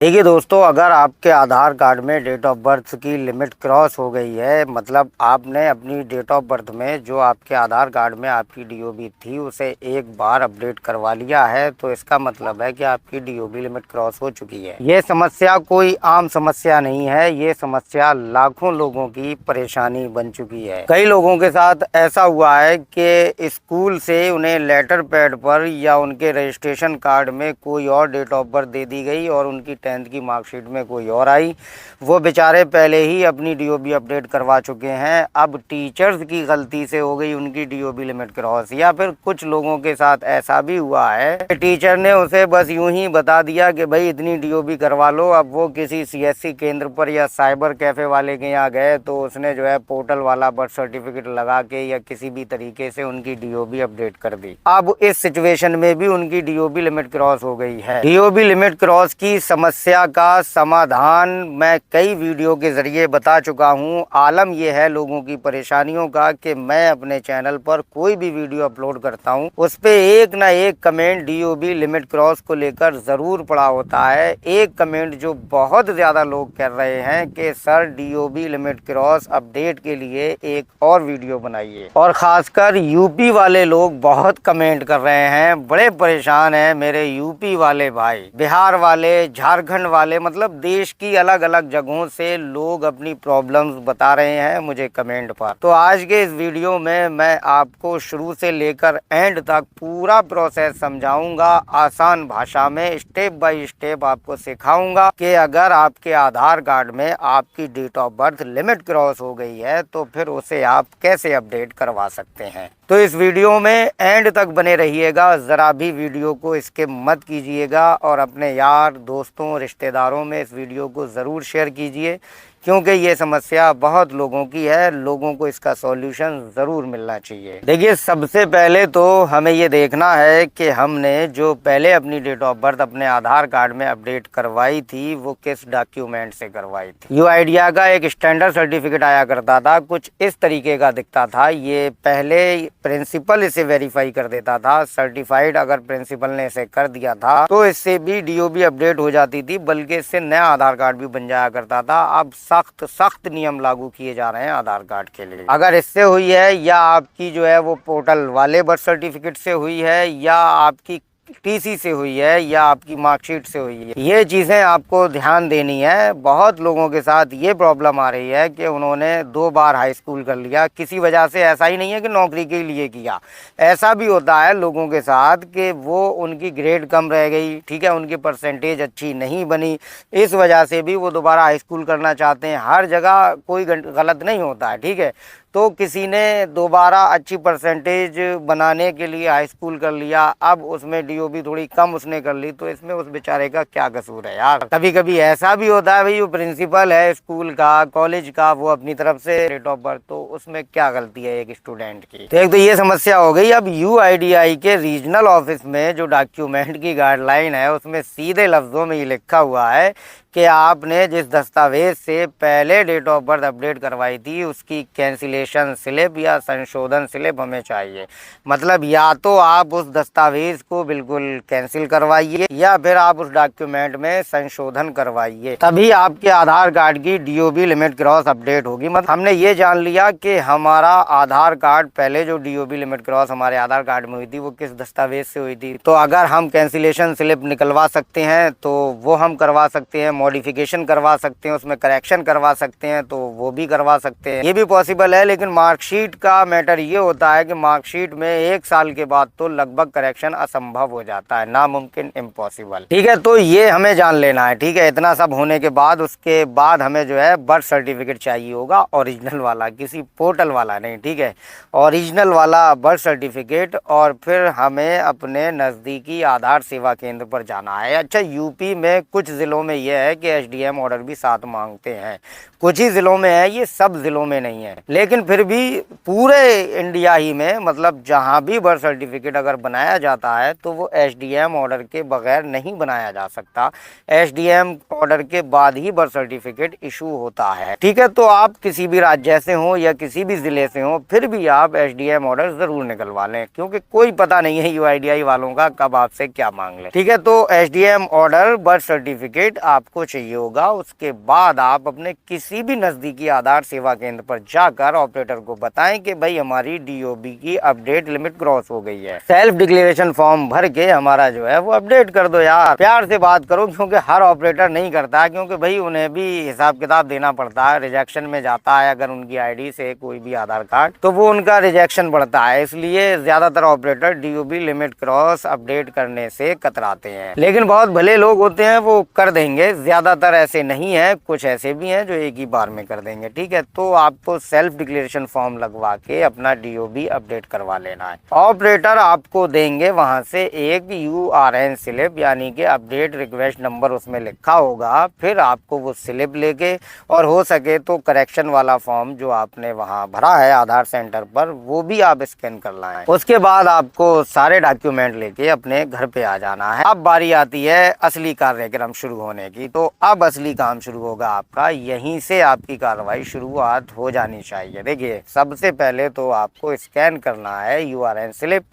देखिए दोस्तों, अगर आपके आधार कार्ड में डेट ऑफ बर्थ की लिमिट क्रॉस हो गई है, मतलब आपने अपनी डेट ऑफ बर्थ में जो आपके आधार कार्ड में आपकी डीओबी थी उसे एक बार अपडेट करवा लिया है, तो इसका मतलब है कि आपकी डीओबी लिमिट क्रॉस हो चुकी है। ये समस्या कोई आम समस्या नहीं है, ये समस्या लाखों लोगों की परेशानी बन चुकी है। कई लोगों के साथ ऐसा हुआ है कि स्कूल से उन्हें लेटर पैड पर या उनके रजिस्ट्रेशन कार्ड में कोई और डेट ऑफ बर्थ दे दी गई और उनकी 10th की मार्कशीट में कोई और आई। वो बेचारे पहले ही अपनी डीओबी अपडेट करवा चुके हैं, अब टीचर्स की गलती से हो गई उनकी डीओबी लिमिट क्रॉस। या फिर कुछ लोगों के साथ ऐसा भी हुआ है कि टीचर ने उसे बस यूं ही बता दिया कि भाई इतनी डीओबी करवा लो। अब वो किसी सीएससी केंद्र पर या साइबर कैफे वाले के यहाँ गए तो उसने जो है पोर्टल वाला बर्थ सर्टिफिकेट लगा के या किसी भी तरीके से उनकी डीओबी अपडेट कर दी। अब इस सिचुएशन में भी उनकी डीओबी लिमिट क्रॉस हो गई है। डीओबी लिमिट क्रॉस की समस्या का समाधान मैं कई वीडियो के जरिए बता चुका हूं। आलम यह है लोगों की परेशानियों का कि मैं अपने चैनल पर कोई भी वीडियो अपलोड करता हूं उस पे एक ना एक कमेंट डीओबी लिमिट क्रॉस को लेकर जरूर पड़ा होता है। एक कमेंट जो बहुत ज्यादा लोग कर रहे हैं कि sir DOB limit cross update के लिए एक और वीडियो बनाइए, और खासकर यूपी वाले लोग बहुत कमेंट कर रहे हैं, बड़े परेशान हैं मेरे यूपी वाले भाई, बिहार वाले, झारखंड वाले, मतलब देश की अलग अलग जगहों से लोग अपनी प्रॉब्लम्स बता रहे हैं मुझे कमेंट पर। तो आज के इस वीडियो में मैं आपको शुरू से लेकर एंड तक पूरा प्रोसेस समझाऊंगा, आसान भाषा में स्टेप बाय स्टेप आपको सिखाऊंगा कि अगर आपके आधार कार्ड में आपकी date of birth limit cross हो गई है तो फिर उसे आप कैसे अपडेट करवा सकते हैं। तो इस वीडियो में एंड तक बने रहिएगा, ज़रा भी वीडियो को स्किप मत कीजिएगा और अपने यार दोस्तों रिश्तेदारों में इस वीडियो को ज़रूर शेयर कीजिए, क्योंकि ये समस्या बहुत लोगों की है, लोगों को इसका सॉल्यूशन ज़रूर मिलना चाहिए। देखिए, सबसे पहले तो हमें ये देखना है कि हमने जो पहले अपनी डेट ऑफ बर्थ अपने आधार कार्ड में अपडेट करवाई थी वो किस डॉक्यूमेंट से करवाई थी। यूआईडीआई का एक स्टैंडर्ड सर्टिफिकेट आया करता था, कुछ इस तरीके का दिखता था। ये पहले प्रिंसिपल इसे वेरीफाई कर देता था, सर्टिफाइड अगर प्रिंसिपल ने इसे कर दिया था तो इससे भी डीओबी अपडेट हो जाती थी, बल्कि इससे नया आधार कार्ड भी बन जाया करता था। अब सख्त नियम लागू किए जा रहे हैं आधार कार्ड के लिए। अगर इससे हुई है या आपकी जो है वो पोर्टल वाले बर्थ सर्टिफिकेट से हुई है या आपकी टीसी से हुई है या आपकी मार्कशीट से हुई है, ये चीज़ें आपको ध्यान देनी है। बहुत लोगों के साथ ये प्रॉब्लम आ रही है कि उन्होंने 2 बार हाई स्कूल कर लिया, किसी वजह से। ऐसा ही नहीं है कि नौकरी के लिए किया, ऐसा भी होता है लोगों के साथ कि वो उनकी ग्रेड कम रह गई, ठीक है, उनकी परसेंटेज अच्छी नहीं बनी, इस वजह से भी वो दोबारा हाई स्कूल करना चाहते हैं। हर जगह कोई गलत नहीं होता है, ठीक है। तो किसी ने दोबारा अच्छी परसेंटेज बनाने के लिए हाई स्कूल कर लिया, अब उसमें डीओबी थोड़ी कम उसने कर ली, तो इसमें उस बेचारे का क्या कसूर है यार। कभी कभी ऐसा भी होता है भाई, वो प्रिंसिपल है स्कूल का, कॉलेज का, वो अपनी तरफ से डेट ऑफ बर्थ, तो उसमें क्या गलती है एक स्टूडेंट की। तो एक तो ये समस्या हो गई। अब यूआईडीआई के रीजनल ऑफिस में जो डॉक्यूमेंट की गाइडलाइन है उसमें सीधे लफ्जों में ये लिखा हुआ है कि आपने जिस दस्तावेज से पहले डेट ऑफ बर्थ अपडेट करवाई थी उसकी कैंसिलेशन स्लिप या संशोधन स्लिप हमें चाहिए। मतलब या तो आप उस दस्तावेज को बिल्कुल कैंसिल करवाइए या फिर आप उस डॉक्यूमेंट में संशोधन करवाइए, तभी आपके आधार कार्ड की डीओबी लिमिट क्रॉस अपडेट होगी। मतलब हमने ये जान लिया कि हमारा आधार कार्ड, पहले जो डीओबी लिमिट क्रॉस हमारे आधार कार्ड में हुई थी वो किस दस्तावेज से हुई थी। तो अगर हम कैंसिलेशन स्लिप निकलवा सकते हैं तो वो हम करवा सकते हैं, मॉडिफिकेशन करवा सकते हैं, उसमें करेक्शन करवा सकते हैं तो वो भी करवा सकते हैं, ये भी पॉसिबल है। लेकिन मार्कशीट का मैटर ये होता है कि मार्कशीट में 1 साल के बाद तो लगभग करेक्शन असंभव हो जाता है, नामुमकिन, इम्पॉसिबल, ठीक है। तो ये हमें जान लेना है, ठीक है। इतना सब होने के बाद उसके बाद हमें जो है बर्थ सर्टिफिकेट चाहिए होगा, ओरिजिनल वाला, किसी पोर्टल वाला नहीं, ठीक है, ओरिजिनल वाला बर्थ सर्टिफिकेट। और फिर हमें अपने नज़दीकी आधार सेवा केंद्र पर जाना है। अच्छा, यूपी में कुछ ज़िलों में यह है कि एसडीएम ऑर्डर भी साथ मांगते हैं, कुछ ही ज़िलों में है, ये सब ज़िलों में नहीं है। लेकिन फिर भी पूरे इंडिया ही में, मतलब जहां भी बर्थ सर्टिफिकेट अगर बनाया जाता है तो वो एसडीएम ऑर्डर के बगैर नहीं बनाया जा सकता। एसडीएम ऑर्डर के बाद ही बर्थ सर्टिफिकेट इशू होता है। ठीक है, तो आप किसी भी राज्य से हो या किसी भी जिले से हो, फिर भी आप SDM ऑर्डर जरूर निकलवा लें, क्योंकि कोई पता नहीं है UIDAI वालों का कब आपसे क्या मांग ले। ठीक है, तो SDM ऑर्डर, बर्थ सर्टिफिकेट आपको चाहिए होगा। उसके बाद आप अपने किसी भी नजदीकी आधार सेवा केंद्र पर जाकर ऑपरेटर को बताएं कि भाई हमारी DOB की अपडेट लिमिट क्रॉस हो गई है। सेल्फ डिक्लेरेशन फॉर्म भर के हमारा जो है वो अपडेट कर दो यार। प्यार से बात करो, क्योंकि हर ऑपरेटर नहीं करता, क्योंकि भाई उन्हें भी हिसाब किताब देना पड़ता है। रिजेक्शन में जाता है अगर उनकी ID से कोई भी आधार कार्ड, तो वो उनका रिजेक्शन बढ़ता है। इसलिए ज्यादातर operator DOB limit cross update करने से कतराते हैं, लेकिन बहुत भले लोग होते हैं वो कर देंगे। ज्यादातर ऐसे नहीं है, कुछ ऐसे भी हैं जो एक ही बार में कर देंगे। ठीक है, तो आपको सेल्फ डिक्लेरेशन फॉर्म लगवा के अपना DOB अपडेट करवा लेना है। ऑपरेटर आपको देंगे वहां से एक URN स्लिप, यानी कि अपडेट रिक्वेस्ट नंबर उसमें लिखा होगा। फिर आपको वो स्लिप लेके, और हो सके तो करेक्शन वाला फॉर्म जो आपने वहां भरा है आधार सेंटर पर, वो भी आप स्कैन कर लाएं। उसके बाद आपको सारे डॉक्यूमेंट लेके अपने घर पे आ जाना है। अब बारी आती है असली कार्यक्रम शुरू होने की। तो अब असली काम शुरू होगा आपका, यहीं से आपकी कार्रवाई शुरुआत हो जानी चाहिए। देखिए, सबसे पहले तो आपको स्कैन करना है URN स्लिप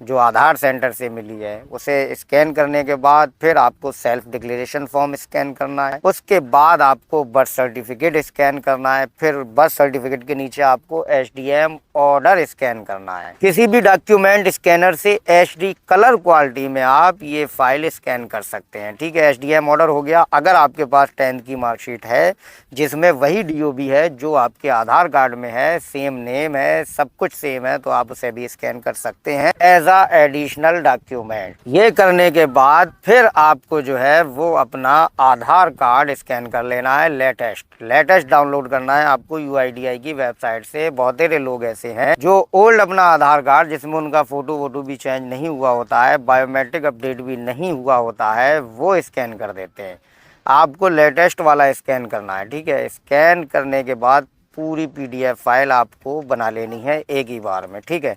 जो आधार सेंटर से मिली है। उसे स्कैन करने के बाद फिर आपको सेल्फ डिक्लेरेशन फॉर्म स्कैन करना है। उसके बाद आपको बर्थ सर्टिफिकेट स्कैन करना है। फिर बर्थ सर्टिफिकेट के नीचे आपको SDM ऑर्डर स्कैन करना है। किसी भी डॉक्यूमेंट स्कैनर से HD कलर क्वालिटी में आप ये फाइल स्कैन कर सकते हैं। ठीक है, SDM ऑर्डर हो गया। अगर आपके पास 10th की मार्कशीट है जिसमें वही DOB है जो आपके आधार कार्ड में है, सेम नेम है, सब कुछ सेम है, तो आप उसे भी स्कैन कर सकते हैं एज एडिशनल डॉक्यूमेंट। ये करने के बाद फिर आपको जो है वो अपना आधार कार्ड स्कैन कर लेना है। लेटेस्ट डाउनलोड करना है आपको UIDAI की वेबसाइट से। बहुत सारे लोग ऐसे हैं जो ओल्ड अपना आधार कार्ड, जिसमें उनका फोटो भी चेंज नहीं हुआ होता है, बायोमेट्रिक अपडेट भी नहीं हुआ होता है, वो स्कैन कर देते हैं। आपको लेटेस्ट वाला स्कैन करना है। ठीक है, स्कैन करने के बाद पूरी PDF फाइल आपको बना लेनी है एक ही बार में। ठीक है,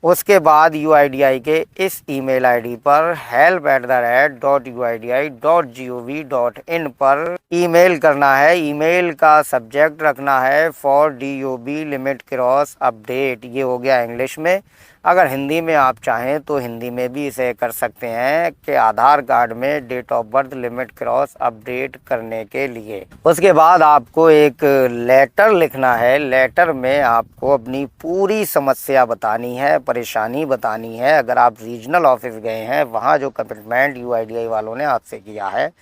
उसके बाद UIDAI के इस email ID पर help@uidi.gov.in पर ईमेल करना है। ईमेल का सब्जेक्ट रखना है for DOB limit cross update. ये हो गया इंग्लिश में। अगर हिंदी में आप चाहें तो हिंदी में भी इसे कर सकते हैं कि आधार कार्ड में date of birth limit cross update करने के लिए। उसके बाद आपको एक लेटर लिखना है। लेटर में आपको अपनी पूरी समस्या बतानी है, परेशानी बतानी है। अगर आप रीजनल ऑफिस गए हैं, वहाँ जो कमिटमेंट UIDAI वालों ने आपसे किया है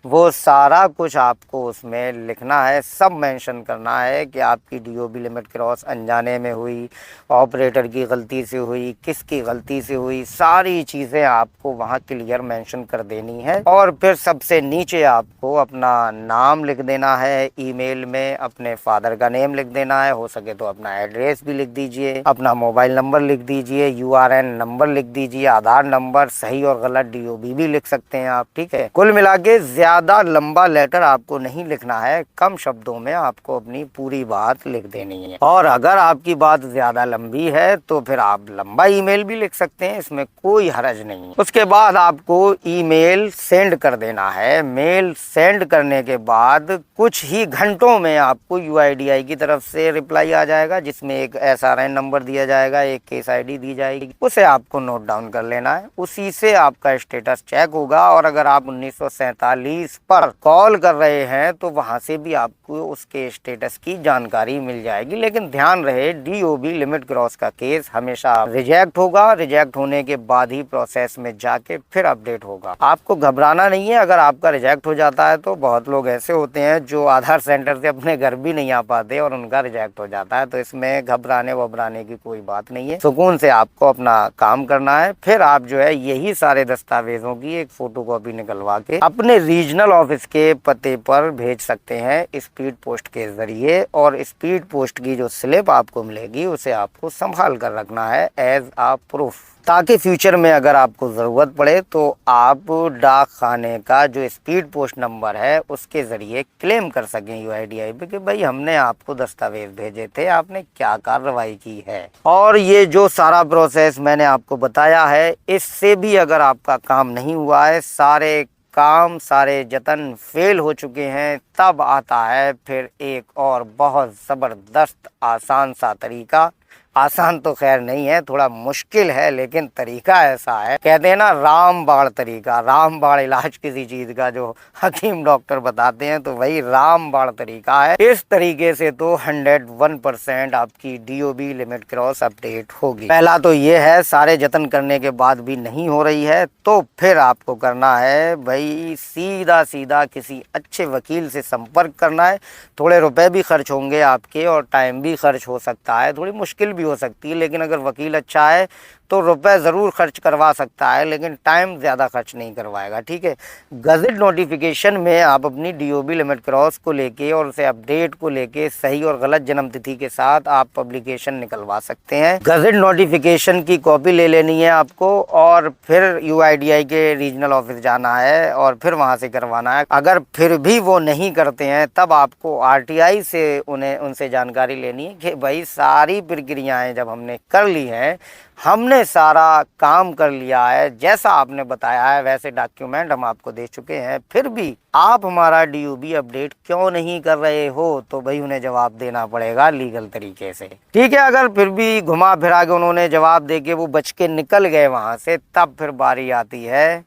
वो सारा कुछ आपको उसमें लिखना है। सब मेंशन करना है कि आपकी DOB लिमिट क्रॉस अनजाने में हुई, ऑपरेटर की गलती से हुई, किसकी गलती से हुई, सारी चीज़ें आपको वहाँ क्लियर मेंशन कर देनी है। और फिर सबसे नीचे आपको अपना नाम लिख देना है। ईमेल में अपने फादर का नेम लिख देना है, हो सके तो अपना एड्रेस भी लिख दीजिए, अपना मोबाइल नंबर लिख दीजिए, URN नंबर लिख दीजिए, आधार नंबर, सही और गलत DOB भी लिख सकते हैं आप। ठीक है, कुल मिला के ज्यादा लंबा लेटर आपको नहीं लिखना है, कम शब्दों में आपको अपनी पूरी बात लिख देनी है। और अगर आपकी बात ज्यादा लंबी है तो फिर आप लंबा ईमेल भी लिख सकते हैं, इसमें कोई हर्ज नहीं। उसके बाद आपको ईमेल सेंड कर देना है। मेल सेंड करने के बाद कुछ ही घंटों में आपको UIDAI की तरफ से रिप्लाई आ जाएगा, जिसमें एक SRN नंबर दिया जाएगा, एक केस ID दी जाएगी। उसे आपको नोट डाउन कर लेना है, उसी से आपका स्टेटस चेक होगा। और अगर आप 1947 पर कॉल कर रहे हैं तो वहां से भी आपको उसके स्टेटस की जानकारी मिल जाएगी। लेकिन ध्यान रहे, DOB लिमिट क्रॉस का केस हमेशा रिजेक्ट होगा। रिजेक्ट होने के बाद ही प्रोसेस में जाके फिर अपडेट होगा। आपको घबराना नहीं है। अगर आपका रिजेक्ट हो जाता है तो बहुत लोग ऐसे होते हैं जो आधार सेंटर से अपने घर भी नहीं आ पाते और उनका रिजेक्ट हो जाता है, तो इसमें घबराने वबराने की कोई बात नहीं है। सुकून से आपको अपना काम करना है। फिर आप जो है यही सारे दस्तावेजों की एक फोटोकॉपी निकलवा के अपने रीजनल ऑफिस के पते पर भेज सकते हैं स्पीड पोस्ट के जरिए। और स्पीड पोस्ट की जो स्लिप आपको मिलेगी उसे आपको संभाल कर रखना है एज आ प्रूफ, ताकि फ्यूचर में अगर आपको ज़रूरत पड़े तो आप डाक खाने का जो स्पीड पोस्ट नंबर है उसके ज़रिए क्लेम कर सकें UIDAI पे कि भाई हमने आपको दस्तावेज भेजे थे, आपने क्या कार्रवाई की है। और ये जो सारा प्रोसेस मैंने आपको बताया है, इससे भी अगर आपका काम नहीं हुआ है, सारे काम, सारे जतन फेल हो चुके हैं, तब आता है फिर एक और बहुत ज़बरदस्त आसान सा तरीका। आसान तो खैर नहीं है, थोड़ा मुश्किल है, लेकिन तरीका ऐसा है, कहते हैं ना रामबाण तरीका, रामबाण इलाज किसी चीज़ का जो हकीम डॉक्टर बताते हैं, तो वही रामबाण तरीका है। इस तरीके से तो 101% आपकी DOB लिमिट क्रॉस अपडेट होगी। पहला तो ये है, सारे जतन करने के बाद भी नहीं हो रही है तो फिर आपको करना है भाई सीधा सीधा किसी अच्छे वकील से संपर्क करना है। थोड़े रुपए भी खर्च होंगे आपके और टाइम भी खर्च हो सकता है, थोड़ी मुश्किल भी हो सकती है, लेकिन अगर वकील अच्छा है तो रुपए ज़रूर खर्च करवा सकता है, लेकिन टाइम ज़्यादा खर्च नहीं करवाएगा। ठीक है, गज़ट नोटिफिकेशन में आप अपनी DOB लिमिट क्रॉस को लेके और उसे अपडेट को लेके सही और गलत जन्म तिथि के साथ आप पब्लिकेशन निकलवा सकते हैं। गज़ट नोटिफिकेशन की कॉपी ले लेनी है आपको और फिर UIDAI के रीजनल ऑफिस जाना है और फिर वहाँ से करवाना है। अगर फिर भी वो नहीं करते हैं तब आपको RTI से उनसे जानकारी लेनी है कि भाई सारी प्रक्रियाएँ जब हमने कर ली हैं, हमने सारा काम कर लिया है, जैसा आपने बताया है वैसे डॉक्यूमेंट हम आपको दे चुके हैं, फिर भी आप हमारा DOB अपडेट क्यों नहीं कर रहे हो, तो भाई उन्हें जवाब देना पड़ेगा लीगल तरीके से। ठीक है, अगर फिर भी घुमा फिरा के उन्होंने जवाब दे के वो बच के निकल गए वहाँ से, तब फिर बारी आती है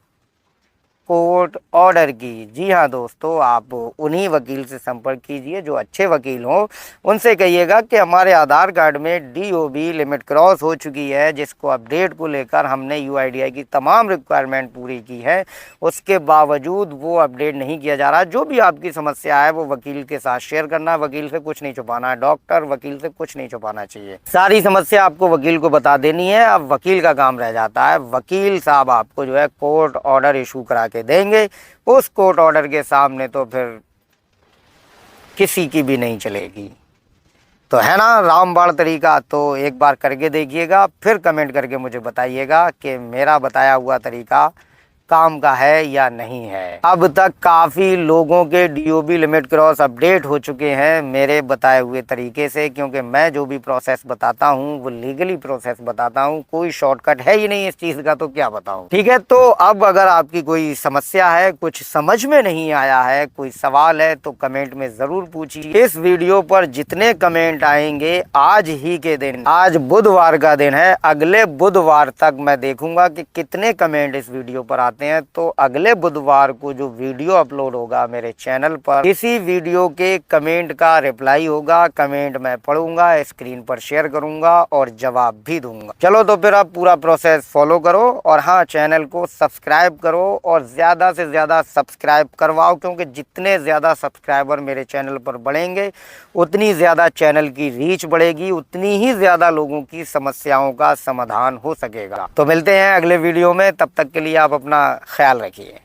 कोर्ट ऑर्डर की। जी हाँ दोस्तों, आप उन्हीं वकील से संपर्क कीजिए जो अच्छे वकील हों। उनसे कहिएगा कि हमारे आधार कार्ड में DOB लिमिट क्रॉस हो चुकी है, जिसको अपडेट को लेकर हमने UIDAI की तमाम रिक्वायरमेंट पूरी की है, उसके बावजूद वो अपडेट नहीं किया जा रहा। जो भी आपकी समस्या है वो वकील के साथ शेयर करना है, वकील से कुछ नहीं छुपाना है, डॉक्टर वकील से कुछ नहीं छुपाना चाहिए, सारी समस्या आपको वकील को बता देनी है। अब वकील का काम रह जाता है, वकील साहब आपको जो है कोर्ट ऑर्डर इशू करा देंगे। उस कोर्ट ऑर्डर के सामने तो फिर किसी की भी नहीं चलेगी। तो है ना रामबाण तरीका, तो एक बार करके देखिएगा, फिर कमेंट करके मुझे बताइएगा कि मेरा बताया हुआ तरीका काम का है या नहीं है। अब तक काफ़ी लोगों के DOB लिमिट क्रॉस अपडेट हो चुके हैं मेरे बताए हुए तरीके से, क्योंकि मैं जो भी प्रोसेस बताता हूँ वो लीगली प्रोसेस बताता हूँ, कोई शॉर्टकट है ही नहीं इस चीज़ का, तो क्या बताऊँ। ठीक है, तो अब अगर आपकी कोई समस्या है, कुछ समझ में नहीं आया है, कोई सवाल है, तो कमेंट में ज़रूर पूछिए। इस वीडियो पर जितने कमेंट आएंगे आज ही के दिन, आज बुधवार का दिन है, अगले बुधवार तक मैं देखूंगा कि कितने कमेंट इस वीडियो पर आते हैं। तो अगले बुधवार को जो वीडियो अपलोड होगा मेरे चैनल पर, इसी वीडियो के कमेंट का रिप्लाई होगा, कमेंट मैं पढ़ूंगा, स्क्रीन पर शेयर करूंगा और जवाब भी दूंगा। चलो तो फिर आप पूरा प्रोसेस फॉलो करो और हाँ, चैनल को सब्सक्राइब करो और ज़्यादा से ज़्यादा सब्सक्राइब करवाओ, क्योंकि जितने ज़्यादा सब्सक्राइबर मेरे चैनल पर बढ़ेंगे उतनी ज़्यादा चैनल की रीच बढ़ेगी, उतनी ही ज़्यादा लोगों की समस्याओं का समाधान हो सकेगा। तो मिलते हैं अगले वीडियो में, तब तक के लिए आप अपना ख्याल रखिए।